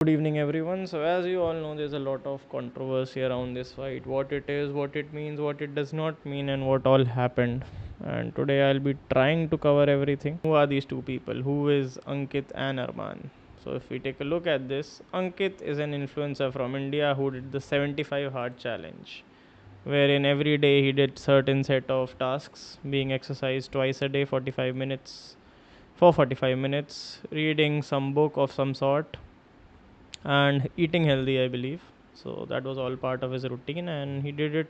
Good evening, everyone. So, as you all know, there's a lot of controversy around this fight, what it is, what it means, what it does not mean, and what all happened. And today I'll be trying to cover everything. Who are these two people? Who is Ankit and Armaan? So, if we take a look at this, Ankit is an influencer from India who did the 75 hard challenge, wherein every day he did certain set of tasks, being exercised twice a day, 45 minutes, for 45 minutes, reading some book of some sort, and eating healthy, I believe. So that was all part of his routine, and he did it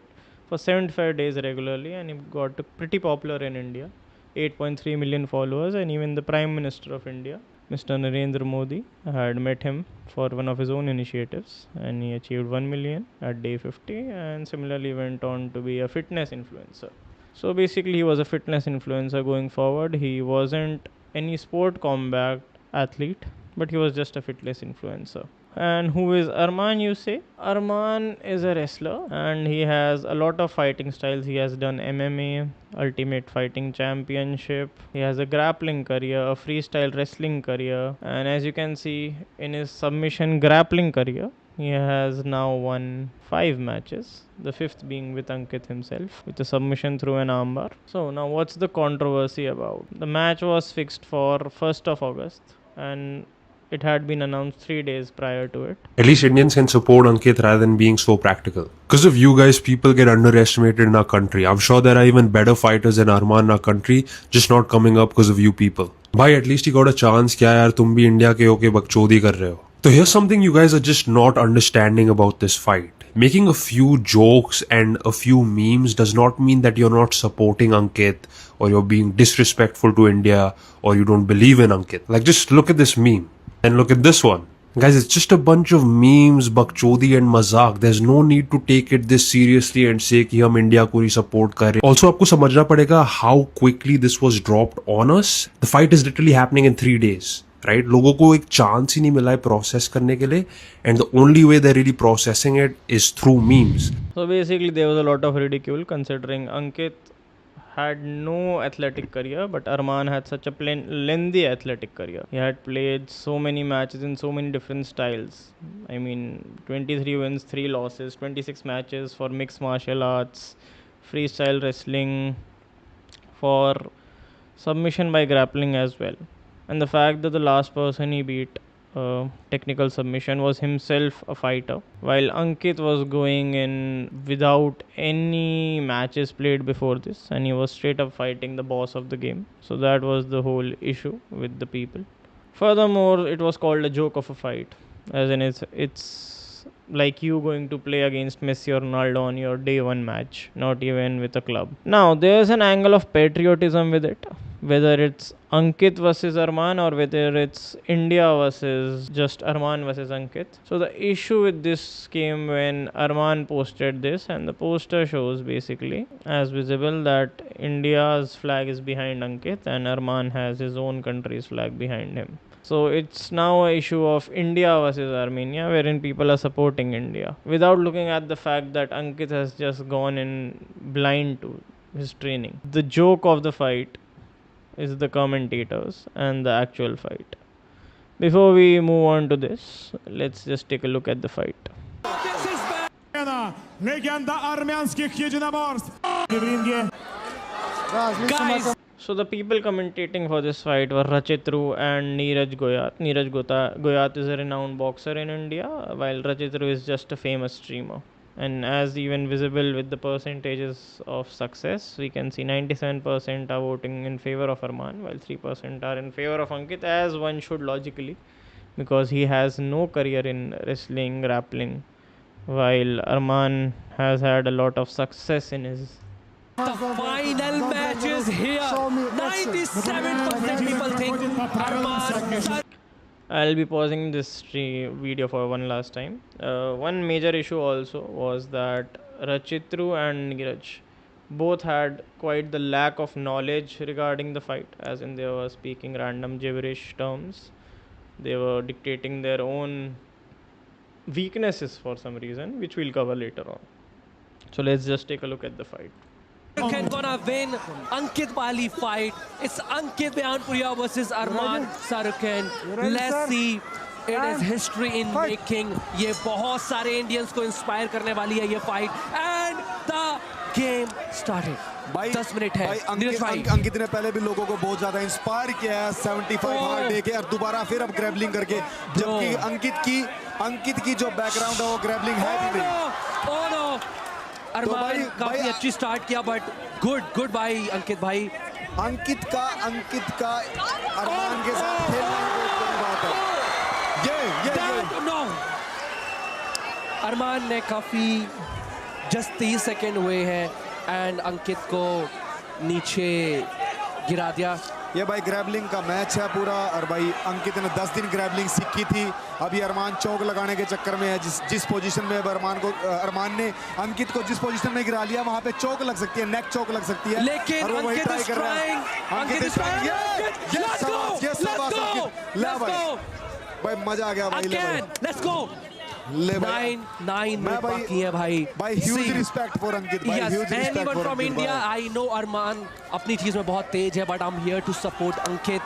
for 75 days regularly, and he got pretty popular in India. 8.3 million followers, and even the Prime Minister of India, Mr. Narendra Modi, had met him for one of his own initiatives, and he achieved 1 million at day 50, and similarly went on to be a fitness influencer. So basically, he was a fitness influencer going forward. He wasn't any sport combat athlete, but he was just a fitness influencer. And who is Armaan, you say? Armaan is a wrestler and he has a lot of fighting styles. He has done MMA, Ultimate Fighting Championship. He has a grappling career, a freestyle wrestling career, and as you can see in his submission grappling career, he has now won 5 matches, the fifth being with Ankit himself, with a submission through an armbar. So, now what's the controversy about? The match was fixed for 1st of August, and it had been announced 3 days prior to it. At least Indians can support Ankit rather than being so practical. Because of you guys, people get underestimated in our country. I'm sure there are even better fighters than Armaan in our country, just not coming up because of you people. Bhai, at least he got a chance. क्या यार तुम भी India के होके बकचोदी कर रहे हो. So here's something you guys are just not understanding about this fight. Making a few jokes and a few memes does not mean that you're not supporting Ankit or you're being disrespectful to India or you don't believe in Ankit. Like, just look at this meme. And look at this one. Guys, it's just a bunch of memes, bakchodi and mazak. There's no need to take it this seriously and say कि हम India को ही support कर रहे हैं. Also, आपको समझना पड़ेगा how quickly this was dropped on us. The fight is literally happening in 3 days. Right? लोगों को एक chance ही नहीं मिला है process करने के लिए, and the only way they're really processing it is through memes. So basically, there was a lot of ridicule considering Ankit had no athletic career, but Armaan had such a lengthy athletic career. He had played so many matches in so many different styles. I mean, 23 wins, 3 losses, 26 matches for mixed martial arts, freestyle wrestling, for submission by grappling as well. And the fact that the last person he beat, technical submission, was himself a fighter, while Ankit was going in without any matches played before this, and he was straight up fighting the boss of the game. So that was the whole issue with the people. Furthermore, it was called a joke of a fight, as in it's like you going to play against Messi or Ronaldo on your day one match, not even with a club. Now, there's an angle of patriotism with it, whether it's Ankit versus Armaan or whether it's India versus just Armaan versus Ankit. So the issue with this came when Armaan posted this, and the poster shows basically as visible that India's flag is behind Ankit and Armaan has his own country's flag behind him. So it's now an issue of India versus Armenia, wherein people are supporting India without looking at the fact that Ankit has just gone in blind to his training. The joke of the fight is the commentators and the actual fight. Before we move on to this, let's just take a look at the fight. Legenda armянских единоборств. Guys. So the people commentating for this fight were Rachitroo and Neeraj Goyat. Neeraj Goyat is a renowned boxer in India, while Rachitroo is just a famous streamer. And as even visible with the percentages of success, we can see 97% are voting in favor of Armaan, while 3% are in favor of Ankit, as one should logically, because he has no career in wrestling, grappling, while Armaan has had a lot of success in his. The final match is here. 97% people think Armaan. I'll be pausing this video for one last time. One major issue also was that Rachitroo and Neeraj both had quite the lack of knowledge regarding the fight, as in they were speaking random gibberish terms. They were dictating their own weaknesses for some reason, which we'll cover later on. So let's just take a look at the fight. Shahrukh gonna win Ankit Bali fight. It's Ankit Baiyanpuria versus Armaan Shahrukh. Let's see It is history in making. ये बहुत सारे Indians को inspire करने वाली है ये fight. And the game started. 10 minute है. अंकित ने पहले भी लोगों को बहुत ज्यादा इंस्पायर किया है 75 हार्ड डे के, और दोबारा फिर अब ग्रैबलिंग करके, जबकि अंकित की जो बैकग्राउंड है वो ग्रैबलिंग है भी नहीं. Oh no! अरमान काफी अच्छी स्टार्ट किया, बट गुड भाई अंकित भाई. अंकित का अरमान के साथ खेलना बहुत बड़ी बात है. ये No! अरमान ने काफी जस्ट 30 सेकेंड हुए हैं एंड अंकित को नीचे गिरा दिया. ये भाई ग्रैबलिंग का मैच है पूरा, और भाई अंकित ने 10 दिन ग्रैबलिंग सीखी थी. अभी अरमान चौक लगाने के चक्कर में है. जिस पोजीशन में अरमान ने अंकित को जिस पोजीशन में गिरा लिया, वहां पे चौक लग सकती है, नेक चौक लग सकती है. लेकिन और वो वही ट्राई कर रहा है. अंकित इज ट्राइंग. भाई मजा आ गया भाई. Let's go. ले भाई 9 मिनट बाकी है भाई. ह्यूज रिस्पेक्ट फॉर अंकित भाई. Huge respect for from India. I know Armaan अपनी चीज में बहुत तेज है, but I am here to support Ankit.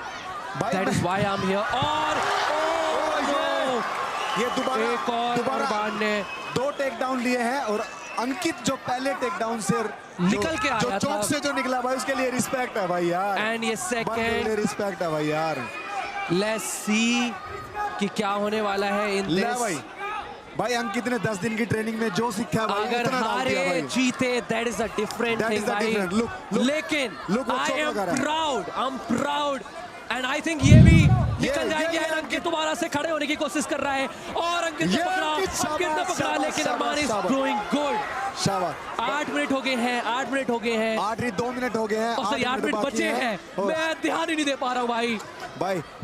That is why I am here. और ये दोबारा अरमान ने 2 टेक डाउन लिए हैं, और अंकित जो पहले टेक डाउन से निकल के आया जो चौक से जो निकला भाई, उसके लिए रिस्पेक्ट है भाई यार. एंड ये सेकंड रिस्पेक्ट है भाई यार. लेट्स सी कि क्या होने वाला है इन दिस. भाई अंकित ने 10 दिन की ट्रेनिंग में जो सीखा भाई, अगर हारे जीते that is a different thing भाई. लेकिन I am proud and I think ये भी निकल जाएंगे. अंकित दोबारा से खड़े होने की कोशिश कर रहा है, और अंकित ने पकड़ा, लेकिन अरमान इज डूइंग गुड. शाबाश. 8 मिनट हो गए हैं. 8 मिनट हो गए हैं. 2 मिनट हो गए हैं. 8 मिनट बचे हैं. मैं ध्यान ही नहीं दे पा रहा हूँ भाई.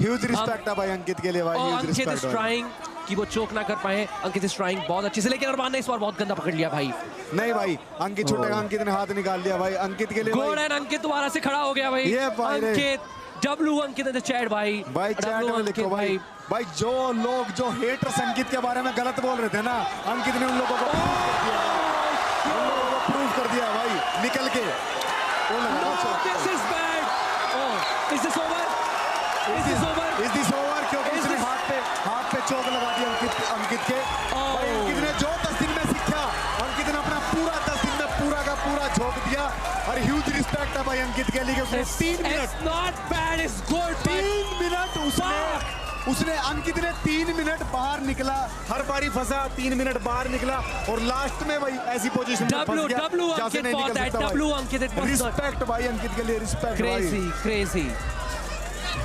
ह्यूज रिस्पेक्ट है भाई अंकित के लिए भाई. अंकित इज ट्राइंग कि वो चोक ना कर पाए. अंकित इज ट्राइंग बहुत अच्छे से, लेकिन अरमान ने इस बार बहुत गंदा पकड़ लिया भाई. नहीं भाई, अंकित छूटेगा. अंकित ने हाथ निकाल लिया भाई. अंकित के लिए गुड. एंड अंकित दोबारा से खड़ा हो गया भाई. Ankit W Ankit in the chat भाई. चैट में लिखो भाई. जो लोग जो हेटर्स अंकित के बारे में गलत बोल रहे थे ना, अंकित ने उन लोगों को प्रूव कर दिया भाई निकल के. This is bad. Oh, is this over? Is this over? क्योंकि उसने हाथ पे चोक लगा दिया अंकित के. भाई अंकित ने जो 10 दिन में सीखा, अंकित ने अपना पूरा 10 दिन में पूरा का पूरा झोंक दिया. और ह्यूज रिस्पेक्ट है भाई अंकित के लिए. उसने 3 minute. It's not bad, it's good. 3 minute उसने अंकित ने 3 मिनट बाहर निकला. हर बारी फंसा, 3 मिनट बाहर निकला, और लास्ट में भाई ऐसी पोजीशन में फंस गया जहां से नहीं निकल सकता. रिस्पेक्ट भाई अंकित के लिए. रिस्पेक्ट भाई. क्रेजी.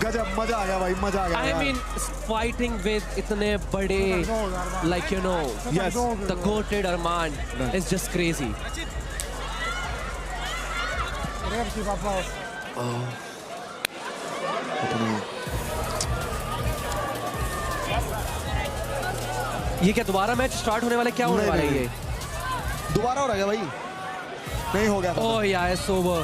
गजब. मजा आ गया भाई. मजा आ गया. I mean fighting with इतने बड़े, like you know, yes, the goated Armaan is just crazy. ये क्या दोबारा मैच स्टार्ट होने वाला है? क्या होने वाला है ये? दोबारा हो रहा है भाई. नहीं हो गया. Oh yeah, it's over.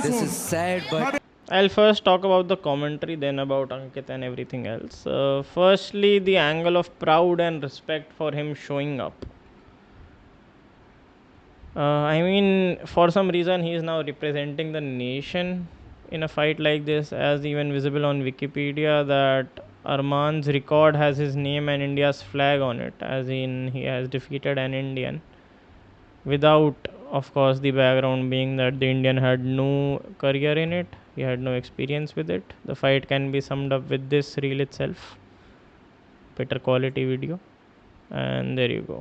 This is sad, but I'll first talk about the commentary, then about Ankit and everything else. Firstly, the angle of proud and respect for him showing up. I mean, for some reason, he is now representing the nation in a fight like this, as even visible on Wikipedia that Armaan's record has his name and India's flag on it, as in he has defeated an Indian without, of course, the background being that the Indian had no career in it. He had no experience with it. The fight can be summed up with this reel itself. Better quality video. And there you go.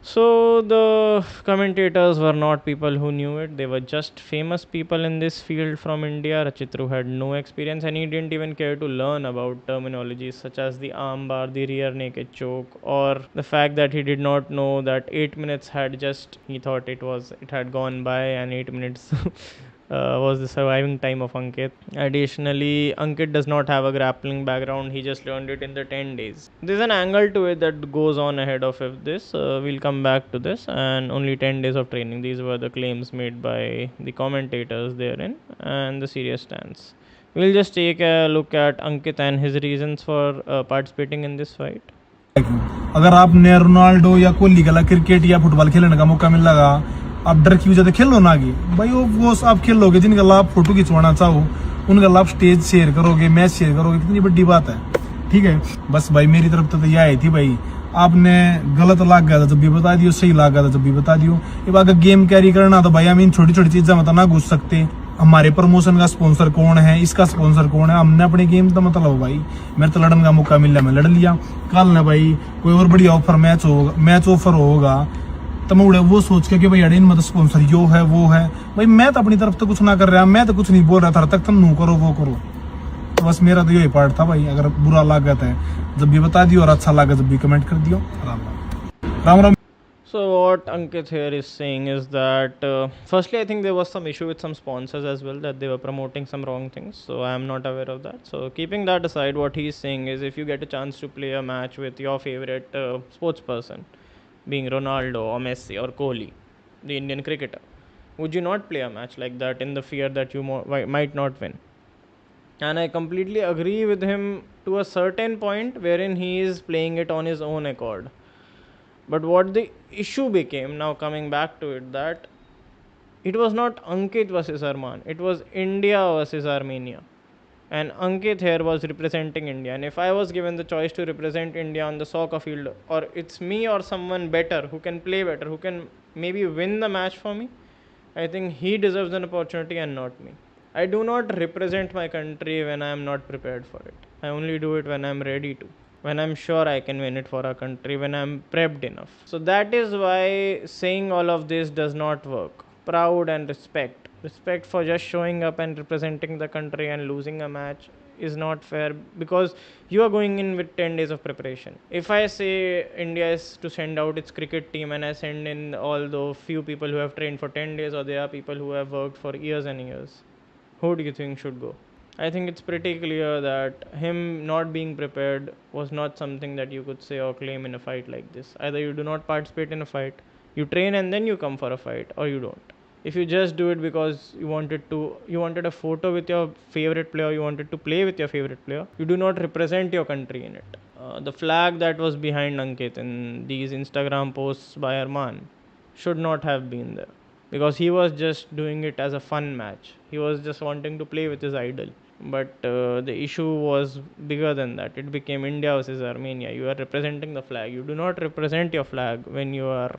So the commentators were not people who knew it. They were just famous people in this field from India. Rachitroo had no experience, and he didn't even care to learn about terminologies such as the arm bar, the rear naked choke, or the fact that he did not know that 8 minutes had just, he thought it had gone by, and 8 minutes was the surviving time of Ankit. Additionally, Ankit does not have a grappling background. He just learned it in the 10 days. There's an angle to it that goes on ahead of this. We'll come back to this. And only 10 days of training. These were the claims made by the commentators therein and the serious stance. We'll just take a look at Ankit and his reasons for participating in this fight. अगर आपने Ronaldo या कोहली का cricket या football खेलने का मौका मिलेगा आप डर की वजह से खेलो ना आगे भाई, वो आप खेल लोगे, जिनका लाभ फोटो खिंचवाना चाहो उनका लाभ स्टेज शेयर करोगे, मैच शेयर करोगे, कितनी बड़ी बात है। ठीक है, बस भाई मेरी तरफ तो यह आई थी भाई, आपने गलत लाग गया था जब भी बता दियो, सही लाग गया था जब भी बता दियो। ये बात गेम कैरी करना तो भाई हम इन छोटी छोटी चीजें मतलब ना घुस सकते। हमारे प्रमोशन का स्पॉन्सर कौन है, इसका स्पॉन्सर कौन है, हमने अपने गेम तो मतलब भाई मेरे तो लड़ने का मौका मिला, मैं लड़ लिया। कल ना भाई कोई और बढ़िया ऑफर मैच ऑफर होगा तो मैं उड़े वो सोच के कि भाई अड़े मतलब स्पॉन्सर यो है वो है, भाई मैं तो अपनी तरफ तो कुछ ना कर रहा, मैं तो कुछ नहीं बोल रहा था तक, तुम नू करो वो करो। तो बस मेरा तो यही पार्ट था भाई, अगर बुरा लागत है जब भी बता दियो और अच्छा लगा जब भी कमेंट कर दियो। Ram Ram Ram. So what Ankit here is saying is that firstly I think there was some issue with some sponsors as well, that they were promoting some wrong things, so I am not aware of that. So keeping that aside, what he is saying is if you get a chance to play a match with your favorite sports person, being Ronaldo or Messi or Kohli, the Indian cricketer, would you not play a match like that in the fear that you might not win? And I completely agree with him to a certain point wherein he is playing it on his own accord. But what the issue became, now coming back to it, that it was not Ankit versus Armaan, it was India versus Armenia. And Ankit here was representing India. And if I was given the choice to represent India on the soccer field, or it's me or someone better who can play better, who can maybe win the match for me, I think he deserves an opportunity and not me. I do not represent my country when I am not prepared for it. I only do it when I am ready to, when I'm sure I can win it for our country, when I'm prepped enough. So that is why saying all of this does not work. Proud and respect for just showing up and representing the country and losing a match is not fair, because you are going in with 10 days of preparation. If I say India is to send out its cricket team and I send in all the few people who have trained for 10 days, or there are people who have worked for years and years, who do you think should go? I think it's pretty clear that him not being prepared was not something that you could say or claim in a fight like this. Either you do not participate in a fight, you train and then you come for a fight, or you don't. If you just do it because you wanted a photo with your favorite player, you wanted to play with your favorite player, you do not represent your country in it. The flag that was behind Ankit in these Instagram posts by Armaan should not have been there, because he was just doing it as a fun match. He was just wanting to play with his idol. But the issue was bigger than that. It became India versus Armenia. You are representing the flag. You do not represent your flag when you are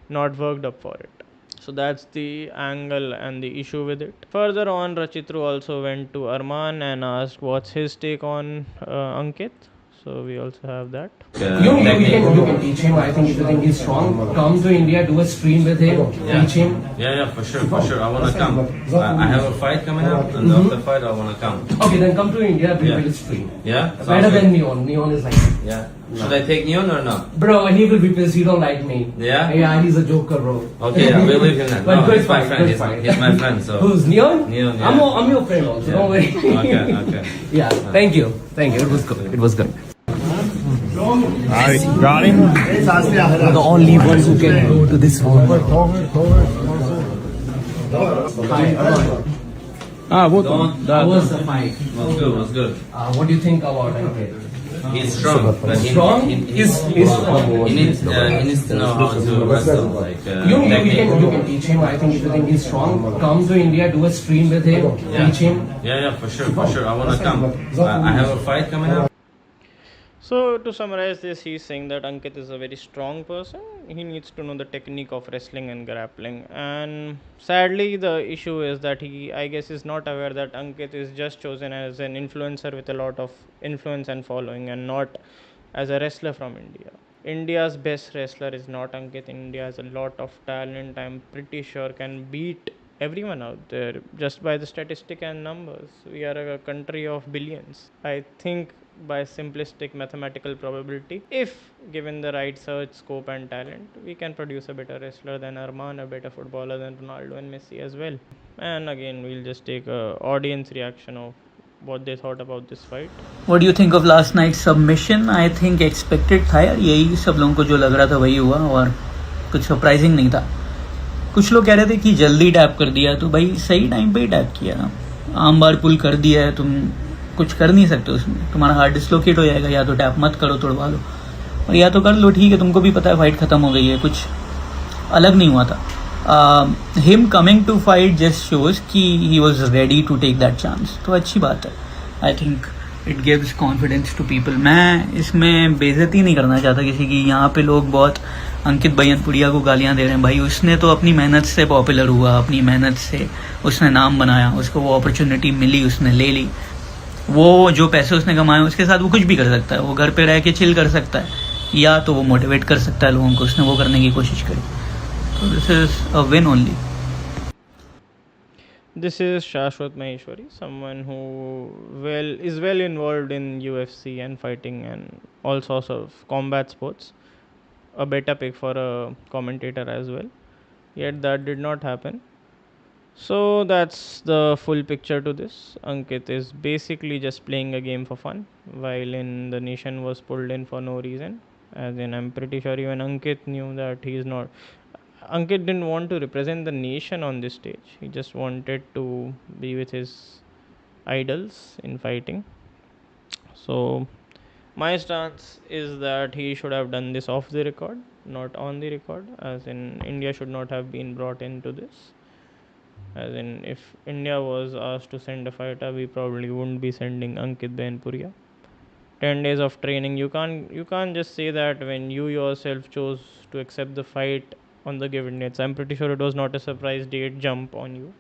not worked up for it. So that's the angle and the issue with it. Further on, Rachitroo also went to Armaan and asked what's his take on Ankit. So we also have that. You can teach him. I think if you think he's strong, come to India, do a stream with him, teach him. Yeah, for sure. I want to come. I have a fight coming up, and after the fight, I want to come. Okay, then come to India, we will stream. Yeah? Better than Neon. Neon is like... Yeah. Should I take Neon or not? Bro, he will be pissed. He don't like me. Yeah? Yeah, he's a joker, bro. Okay, I will leave him then. But No, good he's my fight, friend. good He's my friend, so... Who's Neon? Neon, yeah. I'm your friend also, don't worry. Okay. Yeah, thank you. It was good. Got him. The only one who can go to this world. Ah, what? How was the fight? Was good. What do you think about it? He's strong. But Strong? He's strong. He needs to know how to wrestle, like You technique. can teach him. I think if you think he's strong, come to India, do a stream with him, teach him. Yeah, for sure. I want to come. I have a fight coming up. So to summarize this, he's saying that Ankit is a very strong person. He needs to know the technique of wrestling and grappling. And sadly, the issue is that he, I guess, is not aware that Ankit is just chosen as an influencer with a lot of influence and following, and not as a wrestler from India. India's best wrestler is not Ankit. India has a lot of talent. I'm pretty sure can beat everyone out there just by the statistic and numbers. We are a country of billions. I think by simplistic mathematical probability, if given the right search scope and talent, we can produce a better wrestler than Armaan, a better footballer than Ronaldo and Messi as well. And again, we'll just take a audience reaction of what they thought about this fight. What do you think of last night's submission? I think expected था यार, यही सब लोगों को जो लग रहा था वही हुआ, और कुछ सरप्राइजिंग नहीं था. कुछ लोग कह रहे थे कि जल्दी टैप कर दिया, तो भाई सही टाइम पे ही टैप किया ना. आम बार पुल कर दिया है, तुम कुछ कर नहीं सकते उसमें. तुम्हारा हार्ट डिसलोकेट हो जाएगा, या तो टैप मत करो, तोड़वा लो, और या तो कर लो. ठीक है, तुमको भी पता है फाइट खत्म हो गई है, कुछ अलग नहीं हुआ था. Him coming to fight just shows कि he was ready to take that chance, तो अच्छी बात है. I think it gives confidence to people. मैं इसमें बेइज्जती नहीं करना चाहता किसी की. यहाँ पे लोग बहुत अंकित बयनपुरिया को गालियाँ दे रहे हैं. भाई उसने तो अपनी मेहनत से पॉपुलर हुआ, अपनी मेहनत से उसने नाम बनाया, उसको वो अपॉर्चुनिटी मिली, उसने ले ली. वो जो पैसे उसने कमाए उसके साथ वो कुछ भी कर सकता है. वो घर पे रह के चिल कर सकता है, या तो वो मोटिवेट कर सकता है लोगों को. उसने वो करने की कोशिश करी. So this is a win only. This is Shashwat Maheshwari, someone who is well involved in UFC and fighting and all sorts of combat sports. A better pick for a commentator as well. Yet that did not happen. So that's the full picture to this. Ankit is basically just playing a game for fun, while the nation was pulled in for no reason. As in, I'm pretty sure even Ankit knew that he is not. Ankit didn't want to represent the nation on this stage. He just wanted to be with his idols in fighting. So my stance is that he should have done this off the record, not on the record. As in, India should not have been brought into this. As in, if India was asked to send a fighter, we probably wouldn't be sending Ankit Baiyanpuria. 10 days of training, you can't just say that when you yourself chose to accept the fight on the given dates. I'm pretty sure it was not a surprise date jump on you.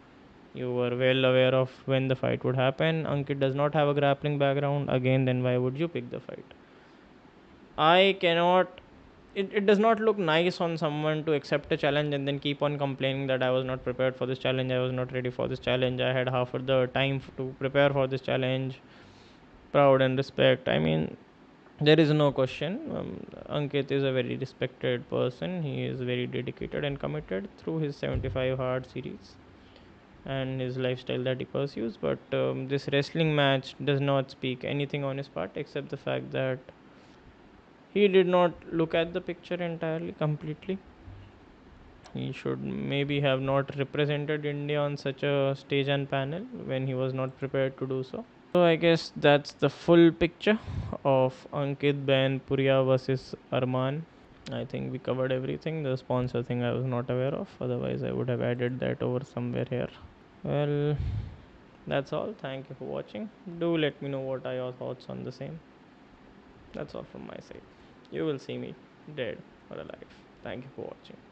You were well aware of when the fight would happen. Ankit does not have a grappling background. Again, then why would you pick the fight? I cannot. It does not look nice on someone to accept a challenge and then keep on complaining that I was not prepared for this challenge, I was not ready for this challenge, I had half of the time to prepare for this challenge. Proud and respect. I mean, there is no question. Ankit is a very respected person. He is very dedicated and committed through his 75 hard series and his lifestyle that he pursues. But this wrestling match does not speak anything on his part except the fact that he did not look at the picture entirely, completely. He should maybe have not represented India on such a stage and panel when he was not prepared to do so. So I guess that's the full picture of Ankit Baiyanpuria versus Armaan. I think we covered everything. The sponsor thing I was not aware of. Otherwise, I would have added that over somewhere here. Well, that's all. Thank you for watching. Do let me know what are your thoughts on the same. That's all from my side. You will see me dead or alive. Thank you for watching.